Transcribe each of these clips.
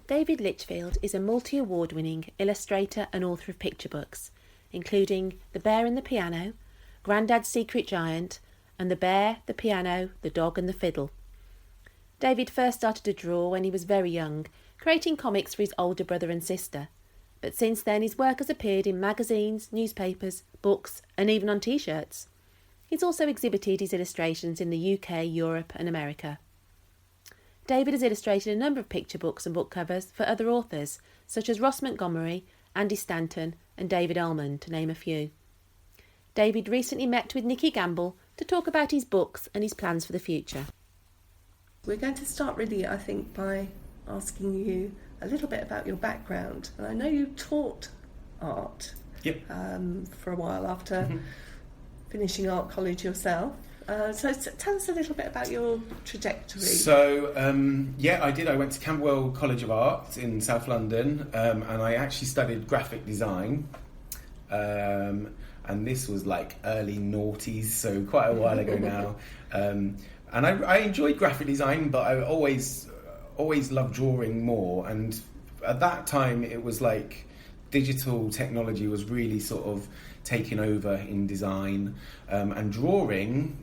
David Litchfield is a multi-award-winning illustrator and author of picture books, including The Bear and the Piano, Grandad's Secret Giant, and The Bear, the Piano, the Dog and the Fiddle. David first started to draw when he was very young, creating comics for his older brother and sister. But since then his work has appeared in magazines, newspapers, books and even on t-shirts. He's also exhibited his illustrations in the UK, Europe and America. David has illustrated a number of picture books and book covers for other authors, such as Ross Montgomery, Andy Stanton and David Ullman, to name a few. David recently met with Nikki Gamble to talk about his books and his plans for the future. We're going to start really, I think, by asking you a little bit about your background. And I know you taught art for a while after finishing art college yourself. So tell us a little bit about your trajectory. So, I did. I went to Camberwell College of Art in South London, and I actually studied graphic design. And this was like early noughties, so quite a while ago now. And I enjoyed graphic design, but I always loved drawing more. And at that time, it was like digital technology was really sort of taking over in design, and drawing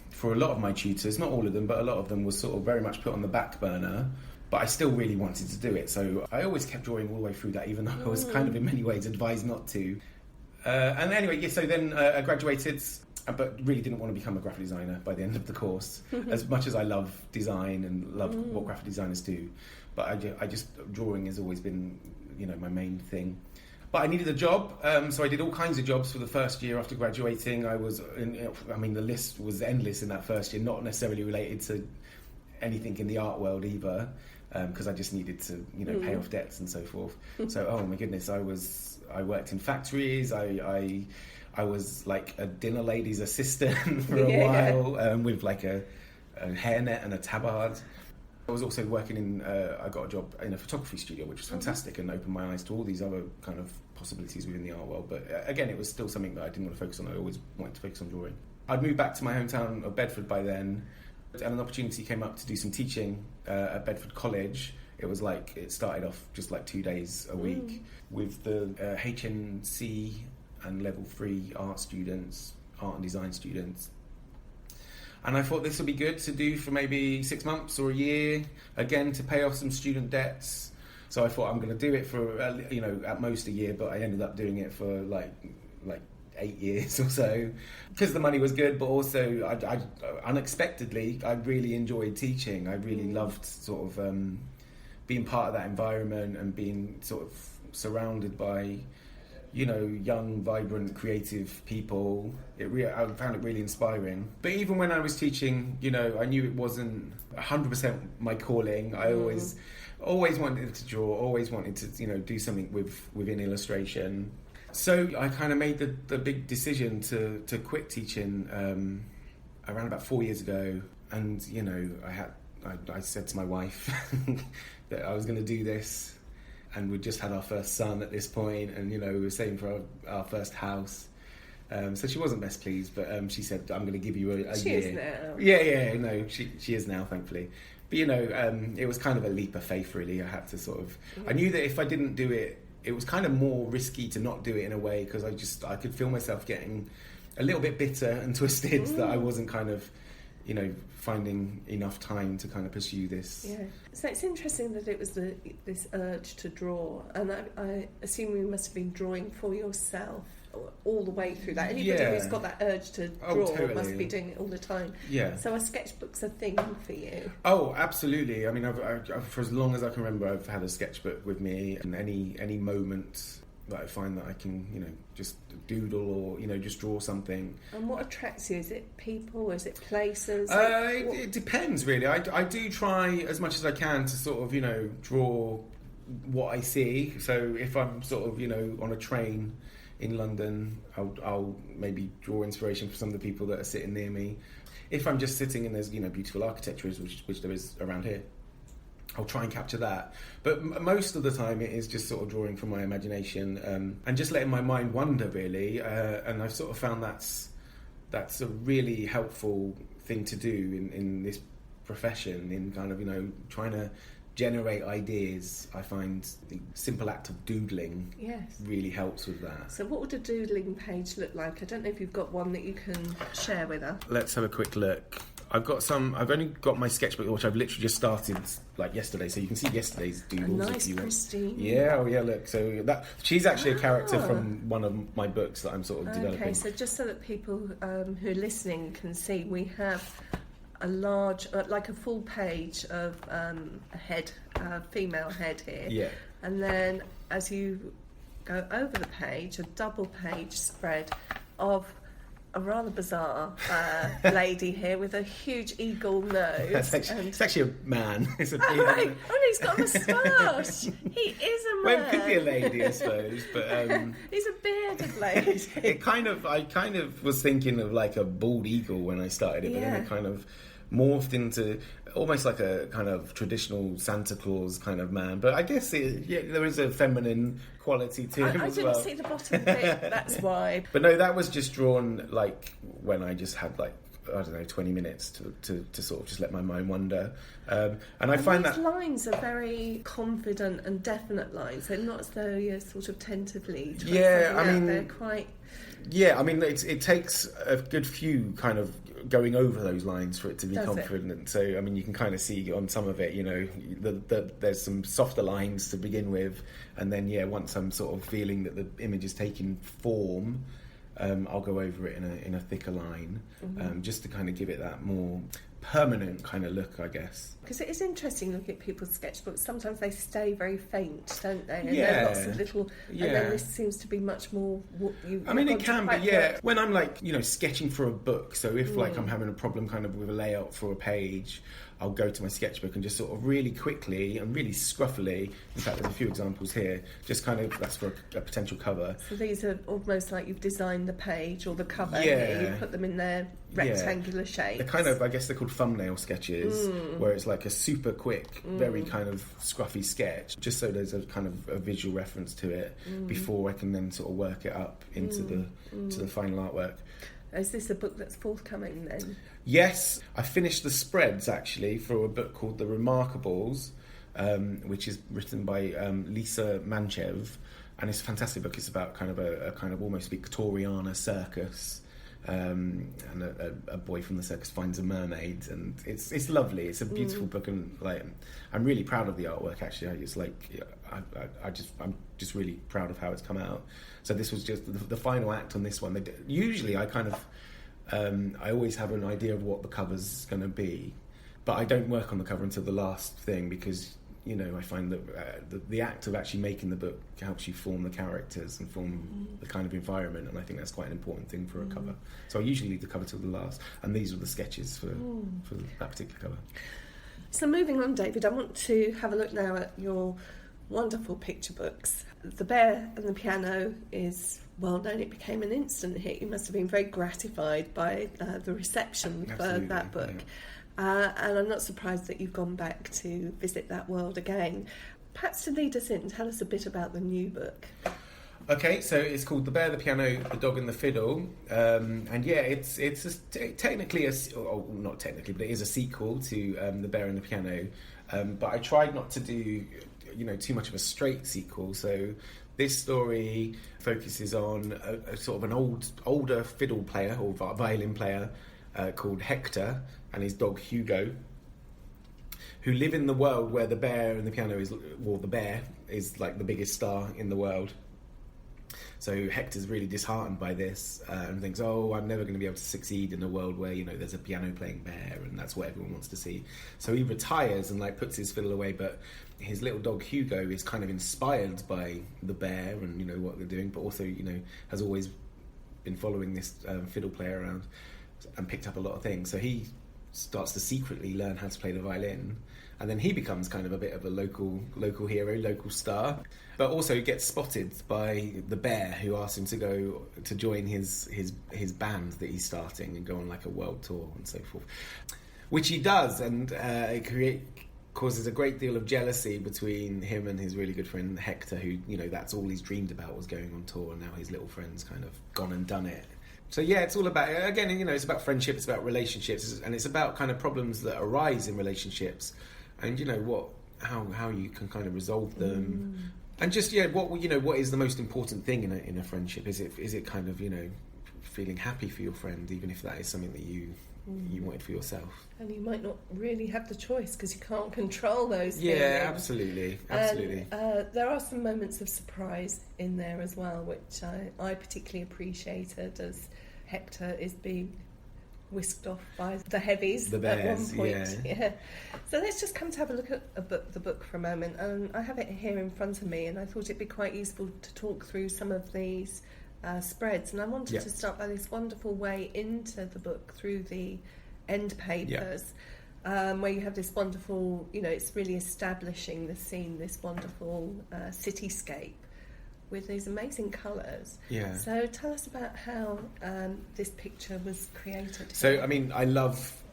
for a lot of my tutors, not all of them, but a lot of them was sort of very much put on the back burner, but I still really wanted to do it. So I always kept drawing all the way through that, even though I was kind of in many ways advised not to. And anyway, so then I graduated, but really didn't want to become a graphic designer by the end of the course, as much as I love design and love what graphic designers do. But I just drawing has always been, my main thing. But I needed a job, so I did all kinds of jobs for the first year after graduating. The list was endless in that first year, not necessarily related to anything in the art world either, because I just needed to, pay off debts and so forth. So, oh my goodness, I worked in factories. I was like a dinner lady's assistant for a while, with like a hairnet and a tabard. I was also working in, I got a job in a photography studio, which was fantastic and opened my eyes to all these other kind of possibilities within the art world. But again, it was still something that I didn't want to focus on. I always wanted to focus on drawing. I'd moved back to my hometown of Bedford by then, and an opportunity came up to do some teaching at Bedford College. It was like, it started off just like 2 days a week with the HNC and level 3 art and design students. And I thought this would be good to do for maybe 6 months or a year, again, to pay off some student debts. So I thought I'm going to do it for, at most a year, but I ended up doing it for like 8 years or so, because the money was good, but also I unexpectedly, I really enjoyed teaching. I really loved sort of being part of that environment and being sort of surrounded by young, vibrant, creative people. I found it really inspiring. But even when I was teaching, I knew it wasn't 100% my calling. I always wanted to draw, always wanted to, do something within illustration. So I kind of made the big decision to quit teaching around about 4 years ago. And, I said to my wife that I was going to do this. And we'd just had our first son at this point, and we were saving for our first house. So she wasn't best pleased, but she said, "I'm going to give you a year." She is now. Yeah. She is now, thankfully. But it was kind of a leap of faith, really. I had to sort of. I knew that if I didn't do it, it was kind of more risky to not do it in a way, because I could feel myself getting a little bit bitter and twisted that I wasn't kind of, finding enough time to kind of pursue this. Yeah. So it's interesting that it was this urge to draw, and I assume you must have been drawing for yourself all the way through that. Anybody who's got that urge to draw must be doing it all the time. Yeah. So a sketchbook's a thing for you? Oh, absolutely. I mean, I've for as long as I can remember, I've had a sketchbook with me, and any moment that I find that I can, just doodle or, just draw something. And what attracts you? Is it people? Is it places? It depends, really. I do try as much as I can to sort of, draw what I see. So if I'm sort of, on a train in London, I'll maybe draw inspiration for some of the people that are sitting near me. If I'm just sitting and there's, beautiful architecture, which there is around here, I'll try and capture that. But most of the time it is just sort of drawing from my imagination, and just letting my mind wander, really. And I've sort of found that's a really helpful thing to do in this profession, in kind of, trying to generate ideas, I find the simple act of doodling really helps with that. So what would a doodling page look like? I don't know if you've got one that you can share with us. Let's have a quick look. I've only got my sketchbook, which I've literally just started like yesterday, so you can see yesterday's doodles. A nice if you want. pristine. Yeah, look. So she's actually a character from one of my books that I'm sort of developing. Okay, so just so that people who are listening can see, we have a large, like a full page of a head, female head here. Yeah. And then as you go over the page, a double page spread of a rather bizarre lady here with a huge eagle nose. It's actually a man. It's a beard. Oh, right. Oh, he's got a moustache. He is a man. Well, it could be a lady, I suppose, but he's a bearded lady. I kind of was thinking of like a bald eagle when I started it, but then it kind of morphed into almost like a kind of traditional Santa Claus kind of man. But I guess there is a feminine quality to him as well. I didn't see the bottom bit, that's why. But no, that was just drawn like when I just had like, I don't know, 20 minutes to sort of just let my mind wander. And I find that lines are very confident and definite lines. They're not as though you're sort of tentatively trying they're quite... Yeah, I mean, it takes a good few kind of going over those lines for it to be confident. So, I mean, you can kind of see on some of it, you know, there's some softer lines to begin with, and then, once I'm sort of feeling that the image is taking form, I'll go over it in a thicker line, just to kind of give it that more permanent kind of look, I guess. Because it is interesting looking at people's sketchbooks. Sometimes they stay very faint, don't they? And there are lots of little... And then this seems to be much more... it can be, When I'm like, sketching for a book, so if like I'm having a problem kind of with a layout for a page, I'll go to my sketchbook and just sort of really quickly and really scruffily, in fact there's a few examples here, just kind of, that's for a potential cover. So these are almost like you've designed the page or the cover here, you put them in their rectangular shapes. They're kind of, I guess they're called thumbnail sketches, where it's like a super quick, very kind of scruffy sketch, just so there's a kind of a visual reference to it before I can then sort of work it up into the final artwork. Is this a book that's forthcoming then? Yes, I finished the spreads actually for a book called The Remarkables, which is written by Lisa Manchev, and it's a fantastic book. It's about kind of a kind of almost Victoriana circus, and a boy from the circus finds a mermaid, and it's lovely. It's a beautiful book, and like I'm really proud of the artwork. Actually, it's like I'm just really proud of how it's come out. So this was just the final act on this one. Usually, I kind of I always have an idea of what the cover's going to be, but I don't work on the cover until the last thing because I find that the act of actually making the book helps you form the characters and form the kind of environment, and I think that's quite an important thing for a cover. So I usually leave the cover till the last, and these were the sketches for that particular cover. So moving on, David, I want to have a look now at your wonderful picture books. The Bear and the Piano is well known. It became an instant hit. You must have been very gratified by the reception for that book. Yeah. And I'm not surprised that you've gone back to visit that world again. Perhaps to lead us in, tell us a bit about the new book. Okay, so it's called The Bear, the Piano, the Dog and the Fiddle, and it's technically not technically, but it is a sequel to The Bear and the Piano. But I tried not to do too much of a straight sequel. So this story focuses on a sort of an older fiddle player or violin player called Hector and his dog Hugo, who live in the world where the bear and the piano the bear is like the biggest star in the world. So Hector's really disheartened by this and thinks, I'm never going to be able to succeed in a world where, there's a piano-playing bear and that's what everyone wants to see. So he retires and puts his fiddle away, but his little dog Hugo is kind of inspired by the bear and, what they're doing, but also, has always been following this fiddle player around and picked up a lot of things. So he starts to secretly learn how to play the violin, and then he becomes kind of a bit of a local hero, local star, but also gets spotted by the bear, who asks him to go to join his band that he's starting and go on a world tour and so forth, which he does, and it causes a great deal of jealousy between him and his really good friend Hector, who that's all he's dreamed about, was going on tour, and now his little friend's kind of gone and done it. So it's all about, again, it's about friendship, it's about relationships, and it's about kind of problems that arise in relationships, and how you can kind of resolve them, and just what is the most important thing in a friendship? Is it kind of feeling happy for your friend, even if that is something that you wanted for yourself. And you might not really have the choice because you can't control those things. Yeah, absolutely. And, there are some moments of surprise in there as well, which I particularly appreciated, as Hector is being whisked off by the heavies the bears, at one point. Yeah. So let's just come to have a look at the book for a moment. And I have it here in front of me, and I thought it'd be quite useful to talk through some of these spreads. And I wanted to start by this wonderful way into the book through the end papers, where you have this wonderful, it's really establishing the scene, this wonderful cityscape with these amazing colours. Yeah. So tell us about how this picture was created. So, I mean, I love,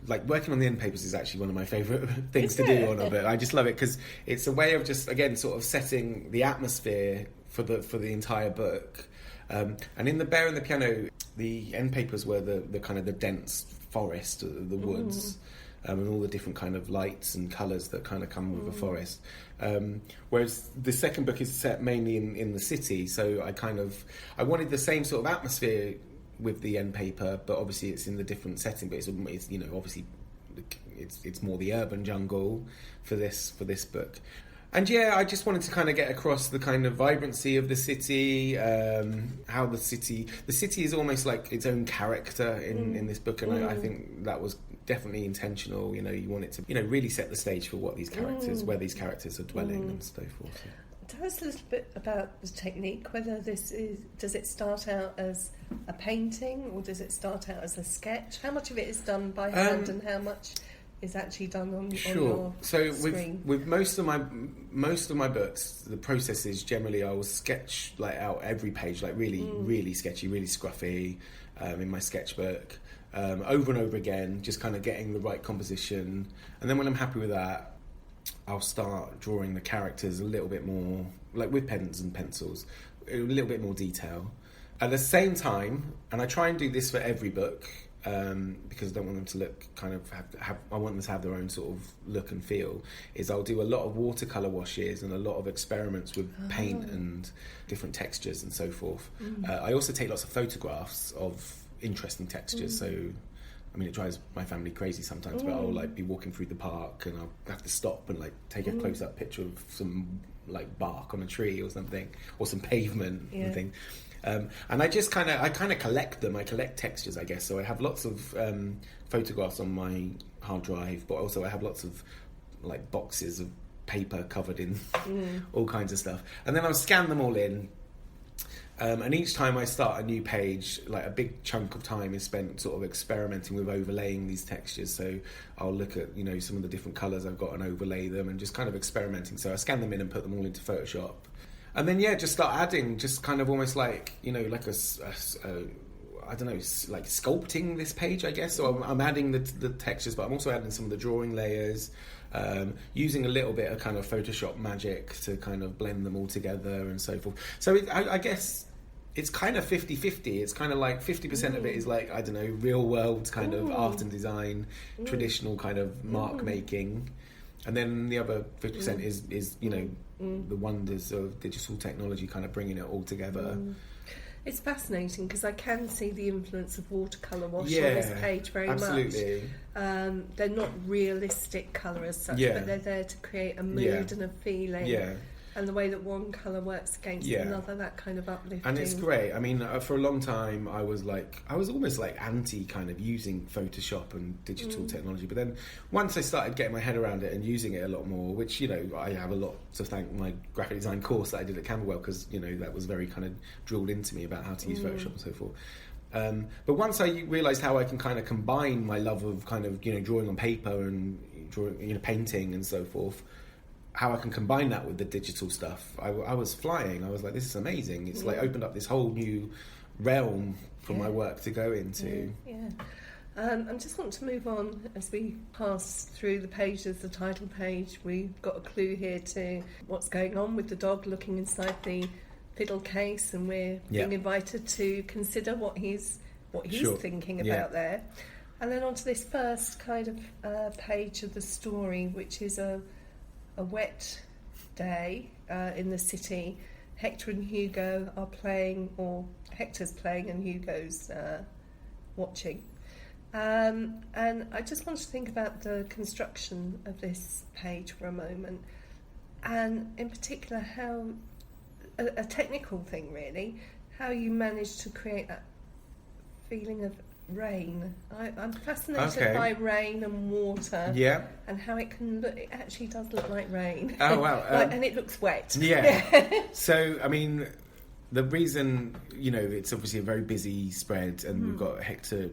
working on the end papers is actually one of my favourite things to do on a book. I just love it because it's a way of just, again, sort of setting the atmosphere for the entire book. And in The Bear and the Piano, the end papers were the kind of the dense forest, the woods, and all the different kind of lights and colours that kind of come with the forest. Whereas the second book is set mainly in the city, so I wanted the same sort of atmosphere with the end paper, but obviously it's in the different setting. But it's obviously it's more the urban jungle for this book. And I just wanted to kind of get across the kind of vibrancy of the city, how the city is almost like its own character in this book, and I think that was definitely intentional. You want it to really set the stage for what these characters, where these characters are dwelling and so forth. So. Tell us a little bit about the technique, whether does it start out as a painting or does it start out as a sketch? How much of it is done by hand and how much is actually done on your screen? With most of my books, the process is generally I will sketch out every page, really sketchy, really scruffy, in my sketchbook, over and over again, just kind of getting the right composition, and then when I'm happy with that, I'll start drawing the characters a little bit more, with pens and pencils, a little bit more detail. At the same time, and I try and do this for every book, because I don't want them to look I want them to have their own sort of look and feel, is I'll do a lot of watercolour washes and a lot of experiments with paint and different textures and so forth. I also take lots of photographs of interesting textures, so I mean, it drives my family crazy sometimes, but I'll be walking through the park and I'll have to stop and take a close-up picture of some bark on a tree or something, or some pavement and things. And I just kind of collect them. I collect textures, I guess. So I have lots of photographs on my hard drive, but also I have lots of boxes of paper covered in all kinds of stuff. And then I'll scan them all in. And each time I start a new page, a big chunk of time is spent sort of experimenting with overlaying these textures. So I'll look at, some of the different colours I've got and overlay them and just kind of experimenting. So I scan them in and put them all into Photoshop. And then, just start adding, just kind of almost I don't know, sculpting this page, I guess. So I'm adding the textures, but I'm also adding some of the drawing layers, using a little bit of kind of Photoshop magic to kind of blend them all together and so forth. So I guess it's kind of 50-50. It's kind of 50% of it is I don't know, real world kind of art and design, traditional kind of mark making. And then the other 50% is the wonders of digital technology, kind of bringing it all together. It's fascinating because I can see the influence of watercolour wash on this page very much. They're not realistic colour as such, but they're there to create a mood and a feeling. Yeah. And the way that one colour works against another, that kind of uplifting. And it's great. I mean, for a long time, I was almost anti kind of using Photoshop and digital technology. But then once I started getting my head around it and using it a lot more, which, I have a lot to thank my graphic design course that I did at Camberwell, because, that was very kind of drilled into me about how to use Photoshop and so forth. But once I realised how I can kind of combine my love of kind of, drawing on paper and drawing, painting and so forth, how I can combine that with the digital stuff, I was flying. I was like, this is amazing. It's opened up this whole new realm for my work to go into. I just want to move on as we pass through the pages, the title page. We've got a clue here to what's going on with the dog looking inside the fiddle case, and we're being invited to consider what he's thinking about there. And then on to this first kind of page of the story, which is a a wet day in the city. Hector and Hugo are playing, or Hector's playing and Hugo's watching. And I just want to think about the construction of this page for a moment, and in particular how, a technical thing really, how you managed to create that feeling of rain. I'm fascinated by rain and water, and how it can look. It actually does look like rain. Oh wow! And it looks wet. Yeah. So I mean, the reason, it's obviously a very busy spread, and we've got Hector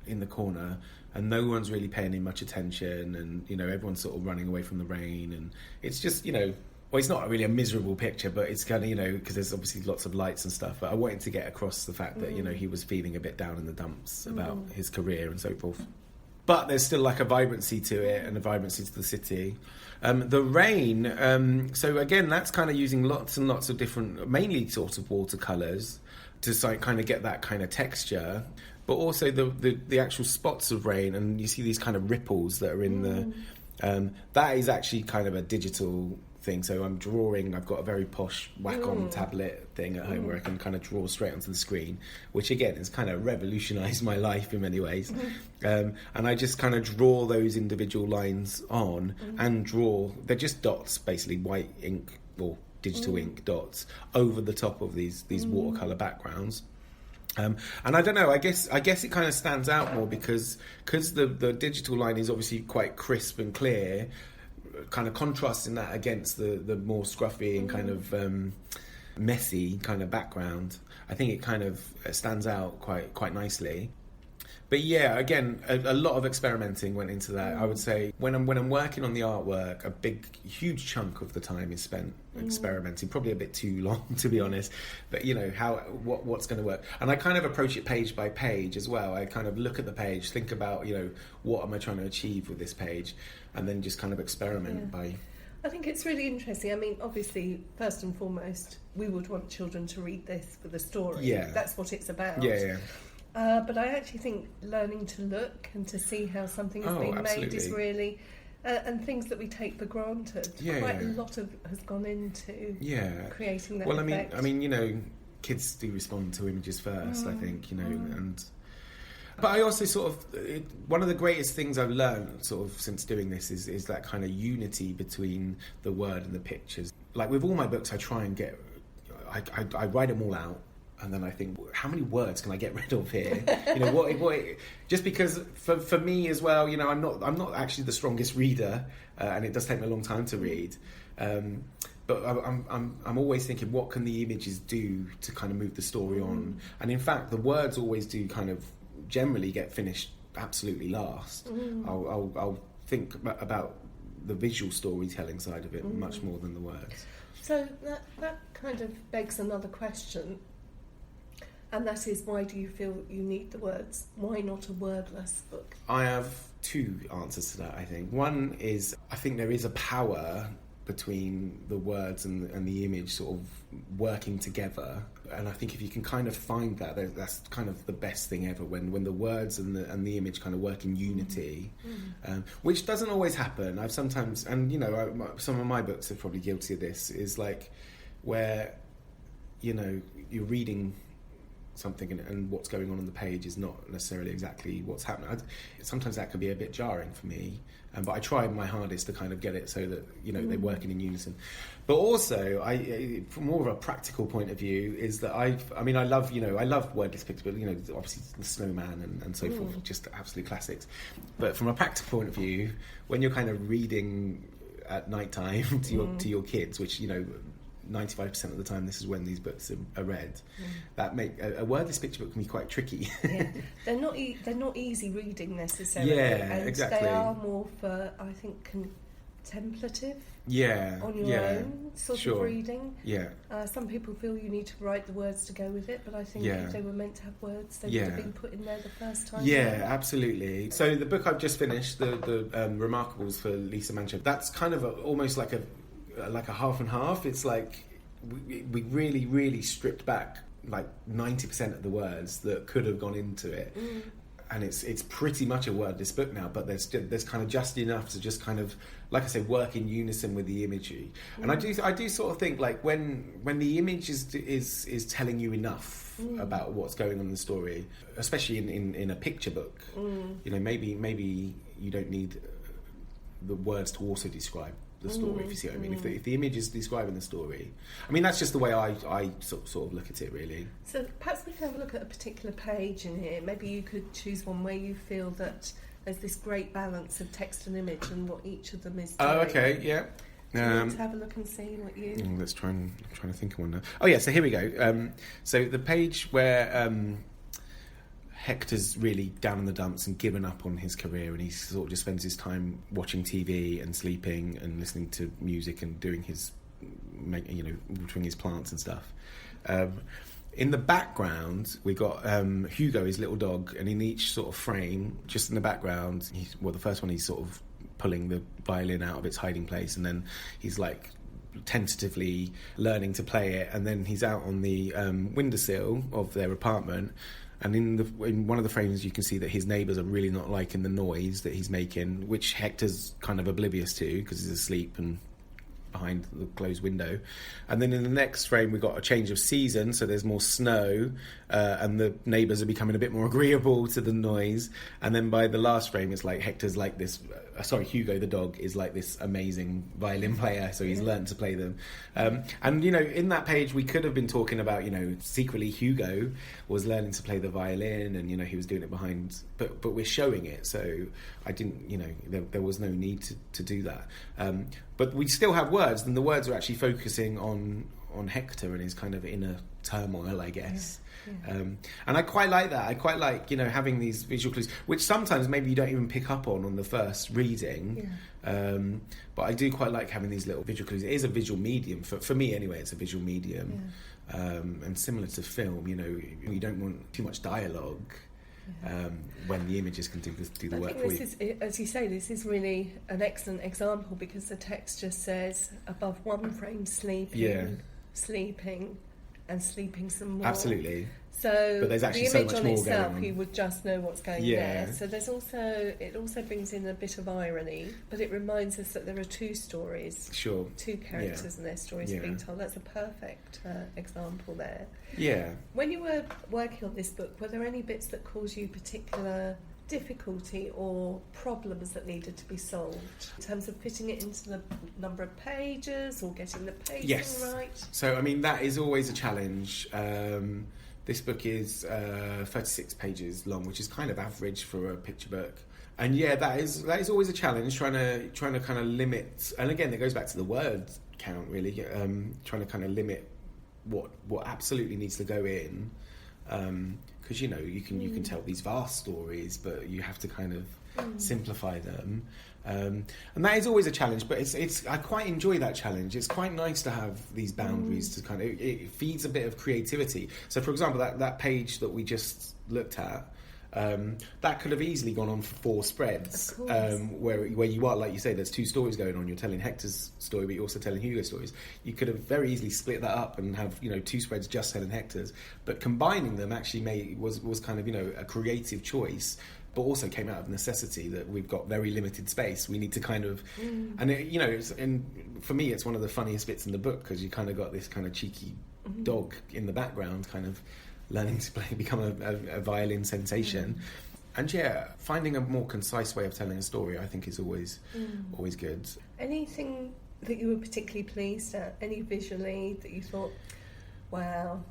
in the corner, and no one's really paying him much attention, and everyone's sort of running away from the rain, and it's just well, it's not really a miserable picture, but it's kind of, because there's obviously lots of lights and stuff. But I wanted to get across the fact that, he was feeling a bit down in the dumps about his career and so forth. But there's still like a vibrancy to it, and a vibrancy to the city. The rain, so again, that's kind of using lots and lots of different, mainly sort of watercolours to kind of get that kind of texture. But also the actual spots of rain, and you see these kind of ripples that are in the... that is actually kind of a digital thing. So I'm drawing, I've got a very posh whack-on tablet thing at home where I can kind of draw straight onto the screen, which again has kind of revolutionised my life in many ways. And I just kind of draw those individual lines on and they're just dots, basically white ink or digital ink dots over the top of these watercolour backgrounds. And I don't know, I guess it kind of stands out more because the digital line is obviously quite crisp and clear, kind of contrasting that against the more scruffy and kind of messy kind of background. I think it kind of stands out quite nicely. But yeah, again, a lot of experimenting went into that. I would say when I'm working on the artwork, huge chunk of the time is spent experimenting. Probably a bit too long, to be honest. But what's going to work. And I kind of approach it page by page as well. I kind of look at the page, think about what am I trying to achieve with this page, and then just kind of experiment by. I think it's really interesting. I mean, obviously, first and foremost, we would want children to read this for the story. Yeah, that's what it's about. Yeah. But I actually think learning to look and to see how something is being made is really... and things that we take for granted. Quite a lot has gone into creating that effect. I mean, kids do respond to images first, I think, and... But I also one of the greatest things I've learned sort of since doing this is that kind of unity between the word and the pictures. Like with all my books, I try and I write them all out. And then I think, how many words can I get rid of here? Just because for me as well, I'm not actually the strongest reader, and it does take me a long time to read. But I'm always thinking, what can the images do to kind of move the story on? And in fact, the words always do kind of generally get finished absolutely last. I'll think about the visual storytelling side of it much more than the words. So that kind of begs another question. And that is, why do you feel you need the words? Why not a wordless book? I have two answers to that, I think. One is, I think there is a power between the words and the image sort of working together. And I think if you can kind of find that, that's kind of the best thing ever, when the words and the image kind of work in unity, which doesn't always happen. I've sometimes, and some of my books are probably guilty of this, is like where, you're reading something and what's going on the page is not necessarily exactly what's happening. Sometimes that can be a bit jarring for me, but I try my hardest to kind of get it so that they're working in unison. But also, from more of a practical point of view, is that I love wordless pictures, but obviously the Snowman and so forth, just absolute classics. But from a practical point of view, when you're kind of reading at night time to your kids, which 95% of the time this is when these books are read, that make a wordless picture book can be quite tricky. They're not easy reading necessarily. And exactly. They are more for, I think, contemplative on your own sort of reading. Some people feel you need to write the words to go with it, but I think if they were meant to have words, they would have been put in there the first time. Absolutely. So the book I've just finished, the Remarkables for Lisa Manchester, that's kind of almost like a half and half. It's like we really, really stripped back like 90% of the words that could have gone into it, and it's pretty much a wordless book now, but there's kind of just enough to just kind of, like I say, work in unison with the imagery. And I do sort of think, like, when the image is telling you enough about what's going on in the story, especially in a picture book, you know, maybe you don't need the words to also describe the story, if you see what I mean. If the image is describing the story, I mean, that's just the way I sort of look at it, really. So perhaps we can have a look at a particular page in here. Maybe you could choose one where you feel that there's this great balance of text and image and what each of them is doing. Oh, okay, yeah. Let's have a look and see what you... Let's try and... I'm trying to think of one now. Oh, yeah, so here we go. So the page where Hector's really down in the dumps and given up on his career, and he sort of just spends his time watching TV and sleeping and listening to music and doing his, you know, watering his plants and stuff. In the background, we got Hugo, his little dog, and in each sort of frame, just in the background, the first one he's sort of pulling the violin out of its hiding place, and then he's like tentatively learning to play it, and then he's out on the windowsill of their apartment, and in one of the frames you can see that his neighbours are really not liking the noise that he's making, which Hector's kind of oblivious to because he's asleep and behind the closed window. And then in the next frame we got a change of season, so there's more snow, and the neighbours are becoming a bit more agreeable to the noise. And then by the last frame it's like Hector's like this Hugo the dog is like this amazing violin player, so he's learned to play them. And you know, in that page we could have been talking about, you know, secretly Hugo was learning to play the violin, and you know, he was doing it behind, but we're showing it, so I didn't, you know, there was no need to do that. But we still have words, and the words are actually focusing on Hector and his kind of inner turmoil, I guess. Yeah. And I quite like that. I quite like, you know, having these visual clues, which sometimes maybe you don't even pick up on the first reading. Yeah. But I do quite like having these little visual clues. It is a visual medium. For me anyway, it's a visual medium. Yeah. And similar to film, you know, you don't want too much dialogue. When the images can do the work for you. Is, as you say, this is really an excellent example, because the text just says above one frame sleeping, sleeping, and sleeping some more. Absolutely. So but there's actually the image so much on more itself, going on. you would just know what's going there. So there's it also brings in a bit of irony, but it reminds us that there are two stories, two characters, and their stories being told. That's a perfect example there. Yeah. When you were working on this book, were there any bits that caused you particular difficulty or problems that needed to be solved in terms of fitting it into the number of pages or getting the pacing right? So I mean, that is always a challenge. This book is 36 pages long, which is kind of average for a picture book. And yeah, that is always a challenge, trying to kind of limit. And again, it goes back to the word count, really. Trying to kind of limit what absolutely needs to go in, because you know, you can tell these vast stories, but you have to kind of simplify them. And that is always a challenge, but it's I quite enjoy that challenge. It's quite nice to have these boundaries to kind of, it feeds a bit of creativity. So for example, that page that we just looked at, that could have easily gone on for 4 spreads, where you are, like you say, there's 2 stories going on. You're telling Hector's story, but you're also telling Hugo's stories. You could have very easily split that up and have, you know, 2 spreads just telling Hector's, but combining them actually was kind of, you know, a creative choice, but also came out of necessity that we've got very limited space. We need to kind of, and it, you know, and for me, it's one of the funniest bits in the book, because you kind of got this kind of cheeky dog in the background, kind of learning to become a violin sensation. And yeah, finding a more concise way of telling a story, I think, is always good. Anything that you were particularly pleased at, any visually that you thought, wow,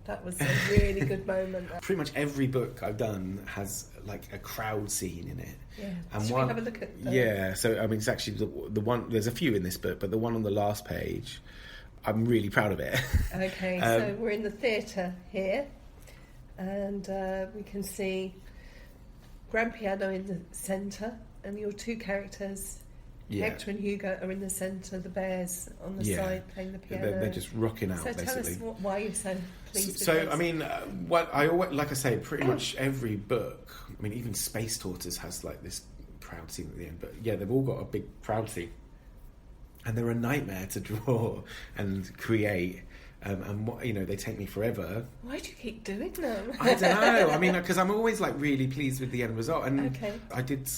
that was a really good moment? Pretty much every book I've done has like a crowd scene in it. Yeah. And should we have a look at them? Yeah, so I mean, it's actually the one, there's a few in this book, but the one on the last page, I'm really proud of it. Okay, so we're in the theatre here, and we can see grand piano in the centre, and your 2 characters, Hector and Hugo, are in the centre, the bears on the side playing the piano. They're just rocking out, so basically. Tell us why you're so pleased with So, this. I mean, like I say, pretty much every book, I mean, even Space Tortoise has like this crowd scene at the end, but yeah, they've all got a big crowd scene. and they're a nightmare to draw and create. And they take me forever. Why do you keep doing them? I don't know. I mean, because I'm always like really pleased with the end result. And okay. I did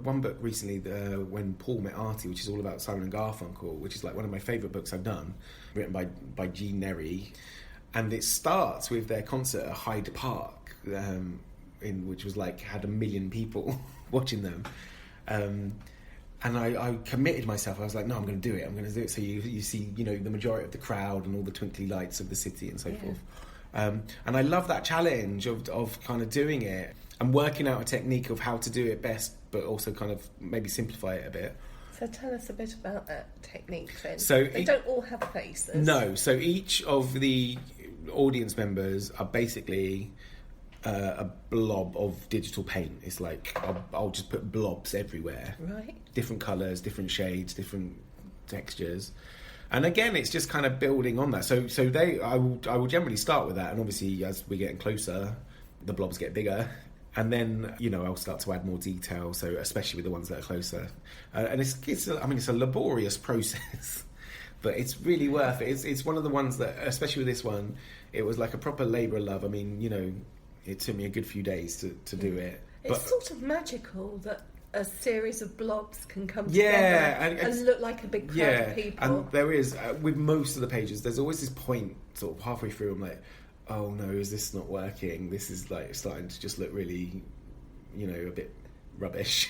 one book recently, When Paul Met Artie, which is all about Simon and Garfunkel, which is like one of my favourite books I've done, written by Jean Nerry. And it starts with their concert at Hyde Park, which was like had 1 million people watching them. And I committed myself. I was like, no, I'm going to do it. I'm going to do it. So you see, the majority of the crowd and all the twinkly lights of the city and so forth. And I love that challenge of kind of doing it and working out a technique of how to do it best, but also kind of maybe simplify it a bit. So tell us a bit about that technique then. So they don't all have faces. No. So each of the audience members are basically a blob of digital paint. It's like I'll just put blobs everywhere. Right. Different colours, different shades, different textures. And again, it's just kind of building on that. So I will generally start with that, and obviously as we're getting closer, the blobs get bigger. And then, I'll start to add more detail, so especially with the ones that are closer. And it's a laborious process, but it's really worth it. It's one of the ones that, especially with this one, it was like a proper labour of love. I mean, it took me a good few days to do it. It's sort of magical that a series of blobs can come together and look like a big crowd of people. And there is, with most of the pages, there's always this point sort of halfway through, I'm like, oh no, is this not working? This is like starting to just look really, a bit rubbish.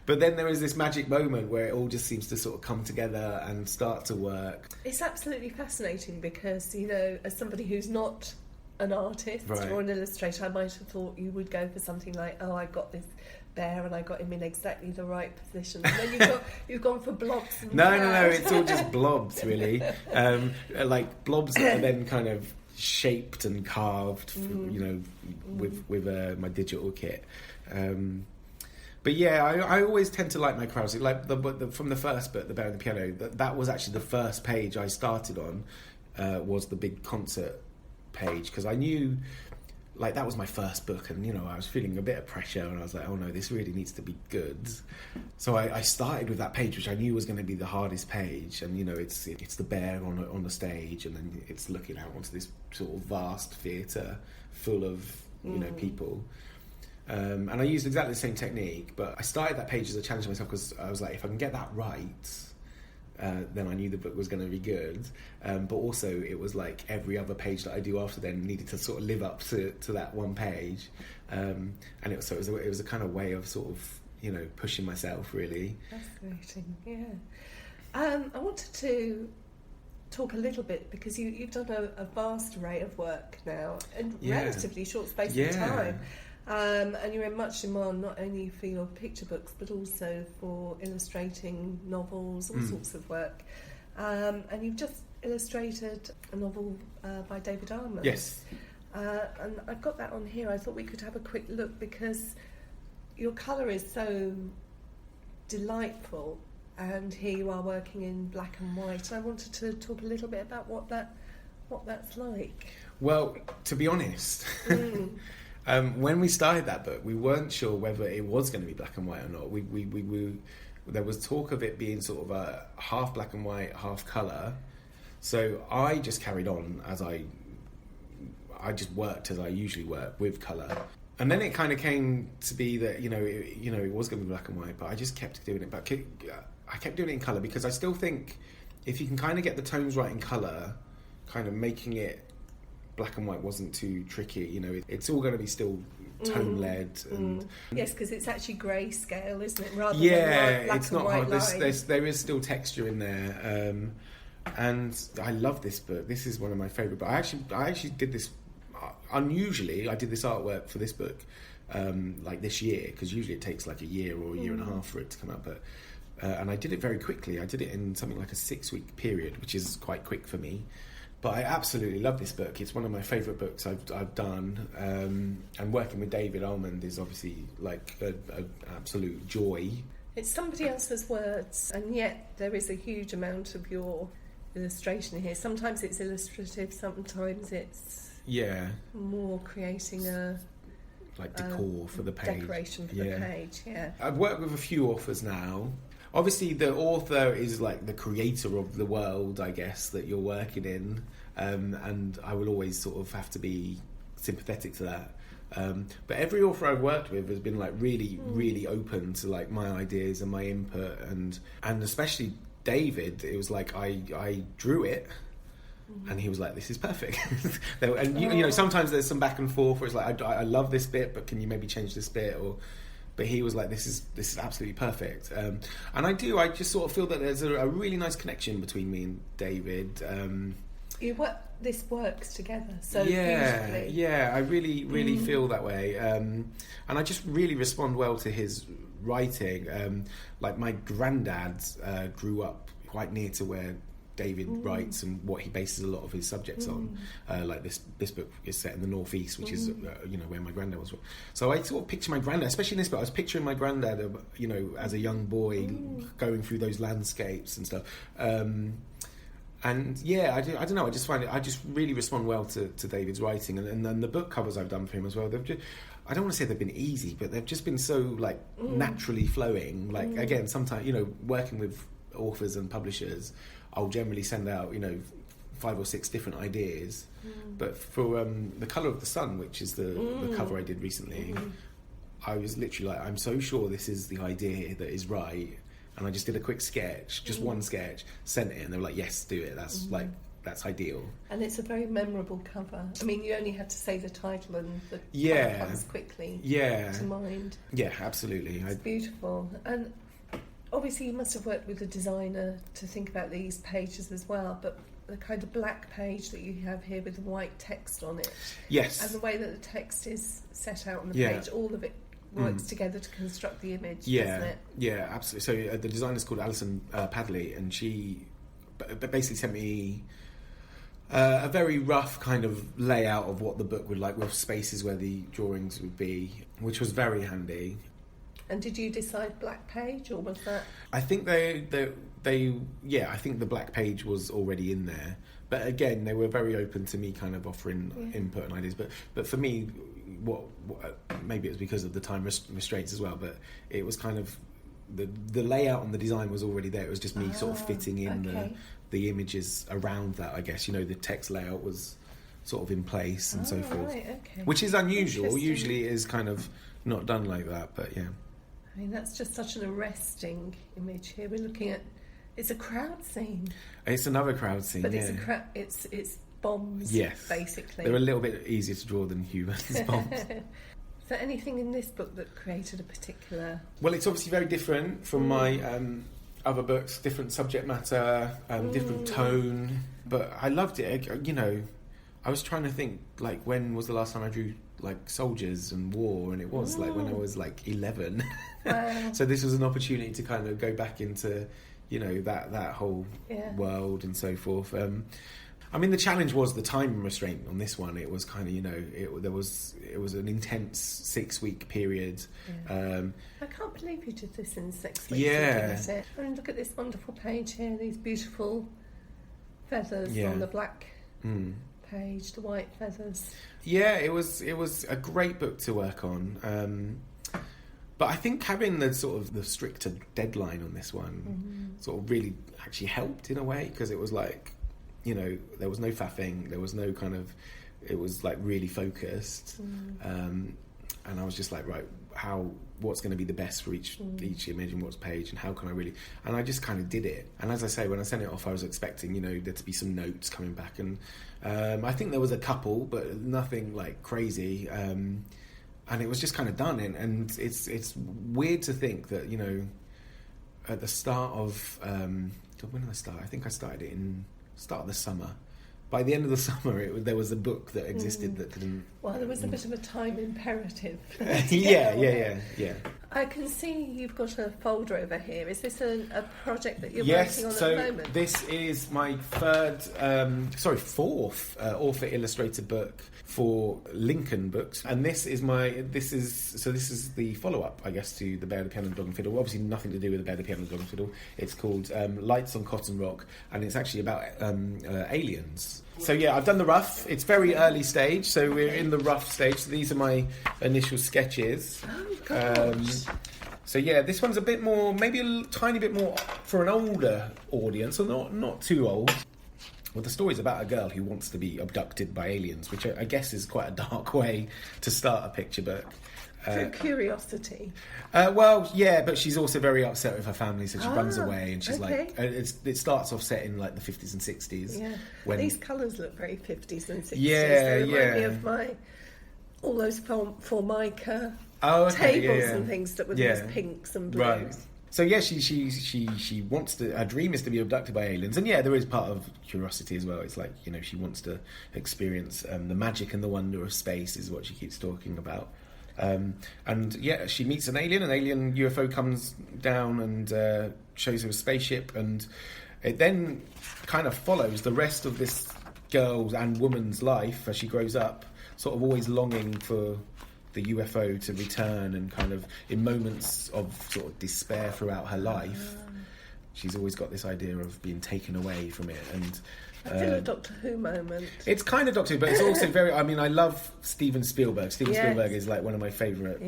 But then there is this magic moment where it all just seems to sort of come together and start to work. It's absolutely fascinating because, as somebody who's not an artist or an illustrator, I might have thought you would go for something like, oh, I got this bear and I got him in exactly the right position. And then you've gone for blobs. And no, it's all just blobs, really. Like blobs that are then kind of shaped and carved, with my digital kit. But yeah, I always tend to like my crowds. Like from the first book, The Bear and the Piano, that was actually the first page I started on, was the big concert page, because I knew, like, that was my first book, and I was feeling a bit of pressure, and I was like, oh no, this really needs to be good. So I started with that page, which I knew was going to be the hardest page, and it's the bear on the stage, and then it's looking out onto this sort of vast theatre full of people. And I used exactly the same technique, but I started that page as a challenge to myself, because I was like, if I can get that right, then I knew the book was going to be good. But also it was like every other page that I do after then needed to sort of live up to that one page. And it was a kind of way of sort of, pushing myself, really. Fascinating, yeah. I wanted to talk a little bit, because you've done a vast array of work now in relatively short space of time. And you're in much demand not only for your picture books but also for illustrating novels, all sorts of work. And you've just illustrated a novel by David Armand. Yes. And I've got that on here. I thought we could have a quick look, because your colour is so delightful, and here you are working in black and white. And I wanted to talk a little bit about what that's like. Well, to be honest, when we started that book, we weren't sure whether it was going to be black and white or not. We there was talk of it being sort of a half black and white, half colour. So I just carried on as I just worked as I usually work, with colour. And then it kind of came to be that it was going to be black and white, but I just kept doing it. But I kept doing it in colour, because I still think if you can kind of get the tones right in colour, kind of making it black and white wasn't too tricky. It's all going to be still tone-led. And yes, because it's actually grayscale, isn't it? Rather than black it's and not white hard. There is still texture in there. And I love this book. This is one of my favourite books. I actually did this, unusually, I did this artwork for this book like this year, because usually it takes like a year or a year and a half for it to come out. But and I did it very quickly. I did it in something like a 6-week period, which is quite quick for me. But I absolutely love this book. It's one of my favourite books I've done. And working with David Armand is obviously like an absolute joy. It's somebody else's words, and yet there is a huge amount of your illustration here. Sometimes it's illustrative, sometimes it's more creating a like decor for the page. Decoration for the page, yeah. I've worked with a few authors now. obviously the author is like the creator of the world, I guess, that you're working in, and I will always sort of have to be sympathetic to that. But every author I've worked with has been like really open to like my ideas and my input, and especially David. It was like I drew it, and he was like, "This is perfect." And you know, sometimes there's some back and forth where it's like, "I love this bit, but can you maybe change this bit?" But he was like, "This is absolutely perfect." And I just sort of feel that there's a really nice connection between me and David. This works together so beautifully. beautifully. Yeah, I really feel that way. And I just really respond well to his writing. Like my granddad grew up quite near to where David writes and what he bases a lot of his subjects on. Like this book is set in the northeast, which is where my granddad was. So I sort of picture my granddad, especially in this book. I was picturing my granddad, as a young boy going through those landscapes and stuff. And yeah, I don't know. I just find I just really respond well to David's writing, and then the book covers I've done for him as well. I don't want to say they've been easy, but they've just been so like naturally flowing. Like again, sometimes working with authors and publishers, I'll generally send out 5 or 6 different ideas. But for The Colour of the Sun, which is the cover I did recently, I was literally like, I'm so sure this is the idea that is right. And I just did a quick sketch, just one sketch, sent it, and they were like, "Yes, do it. That's ideal." And it's a very memorable cover. I mean, you only had to say the title, and the cover comes quickly to mind. Yeah, absolutely. It's beautiful. And obviously, you must have worked with a designer to think about these pages as well. But the kind of black page that you have here with the white text on it, yes, and the way that the text is set out on the page, all of it works together to construct the image, doesn't it? Yeah, absolutely. So the designer's called Alison Padley, and she basically sent me a very rough kind of layout of what the book would like, with spaces where the drawings would be, which was very handy. And did you decide black page, or was that? I think I think the black page was already in there. But again, they were very open to me kind of offering input and ideas. But for me, what maybe it was because of the time restraints as well, but it was kind of the layout and the design was already there. It was just me sort of fitting in the images around that, I guess. The text layout was sort of in place and so forth. Right, okay. Which is unusual. Usually it is kind of not done like that, but yeah. I mean, that's just such an arresting image here. We're looking at, it's a crowd scene. It's another crowd scene, but it's bombs, basically. They're a little bit easier to draw than humans bombs. Is there anything in this book that created a particular... Well, it's obviously very different from my other books, different subject matter, different tone, but I loved it. I was trying to think, like, when was the last time I drew like soldiers and war, and it was like when I was like 11. Wow. So this was an opportunity to kind of go back into that whole world and so forth. I mean, the challenge was the time restraint on this one. It was kind of it was an intense 6-week period. I can't believe you did this in 6 weeks. Yeah. I mean, look at this wonderful page here, these beautiful feathers on the black page, the white feathers. Yeah, it was a great book to work on. But I think having the sort of the stricter deadline on this one sort of really actually helped in a way, because it was like, there was no faffing, there was no kind of, it was like really focused. And I was just like, right, what's going to be the best for each image and what's page, and how can I really, and I just kind of did it. And as I say, when I sent it off, I was expecting there to be some notes coming back, and I think there was a couple, but nothing like crazy, and it was just kind of done. And it's weird to think that at the start of when did I start? I think I started it in start of the summer. By the end of the summer, there was a book that existed that didn't... Well, there was a bit of a time imperative. Yeah. I can see you've got a folder over here. Is this a project that you're working on at the moment? Yes, this is my fourth author-illustrated book for Lincoln Books, and this is the follow-up, I guess, to The Bear, the Piano, the Dog and Fiddle. Obviously, nothing to do with The Bear, the Piano, the Dog and Fiddle. It's called Lights on Cotton Rock, and it's actually about aliens. So yeah, I've done the rough. It's very early stage, so we're in the rough stage. So these are my initial sketches. Oh gosh. So yeah, this one's a bit more, maybe tiny bit more for an older audience, or not too old. Well, the story's about a girl who wants to be abducted by aliens, which I guess is quite a dark way to start a picture book. Through curiosity. Well, yeah, but she's also very upset with her family, so she runs away, and she's like, it starts off set in like the 50s and 60s. Yeah, when these colours look very 50s and 60s. Yeah, they remind me of all those Formica tables and things that were these pinks and blues. Right. So yeah, she wants to. Her dream is to be abducted by aliens, and yeah, there is part of curiosity as well. It's like, you know, she wants to experience the magic and the wonder of space, is what she keeps talking about. And yeah, she meets an alien UFO comes down and shows her a spaceship, and it then kind of follows the rest of this girl's and woman's life as she grows up, sort of always longing for the UFO to return, and kind of in moments of sort of despair throughout her life, she's always got this idea of being taken away from it. And I feel a Doctor Who moment. It's kind of Doctor Who, but it's also very... I mean, I love Steven Spielberg. Spielberg is like one of my favourite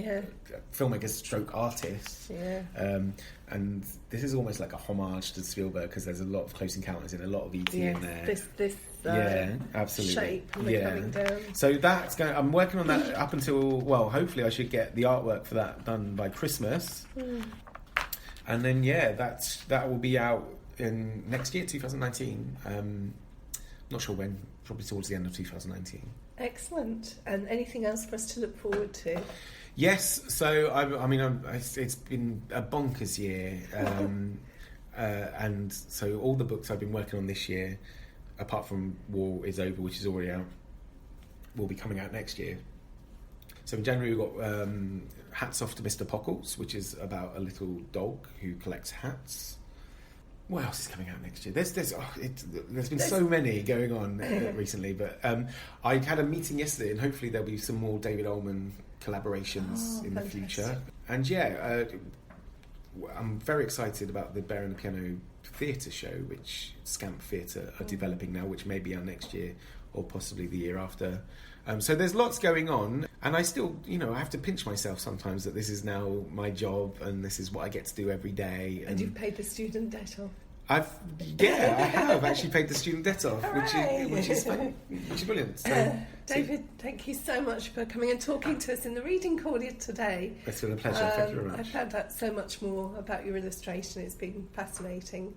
filmmakers stroke artists. Yeah. And this is almost like a homage to Spielberg, because there's a lot of Close Encounters and a lot of E.T. in there. This absolutely. shape and coming down. So that's going. I'm working on that up until, well, hopefully I should get the artwork for that done by Christmas. And then that will be out in next year, 2019. Not sure when, probably towards the end of 2019. Excellent. And anything else for us to look forward to? Yes, so it's been a bonkers year, and so all the books I've been working on this year, apart from War is Over, which is already out, will be coming out next year. So in January we've got Hats Off to Mr. Pockles, which is about a little dog who collects hats. What else is coming out next year? There's been so many going on recently, but I had a meeting yesterday, and hopefully there'll be some more David Ullman collaborations in the future. And I'm very excited about the Bear and the Piano theatre show, which Scamp Theatre are developing now, which may be out next year or possibly the year after. So there's lots going on, and I still, I have to pinch myself sometimes that this is now my job and this is what I get to do every day. And you've paid the student debt off. I have actually paid the student debt off, which is brilliant. So, David, thank you so much for coming and talking to us in the Reading Corner today. It's been a pleasure. Thank you very much. I found out so much more about your illustration. It's been fascinating.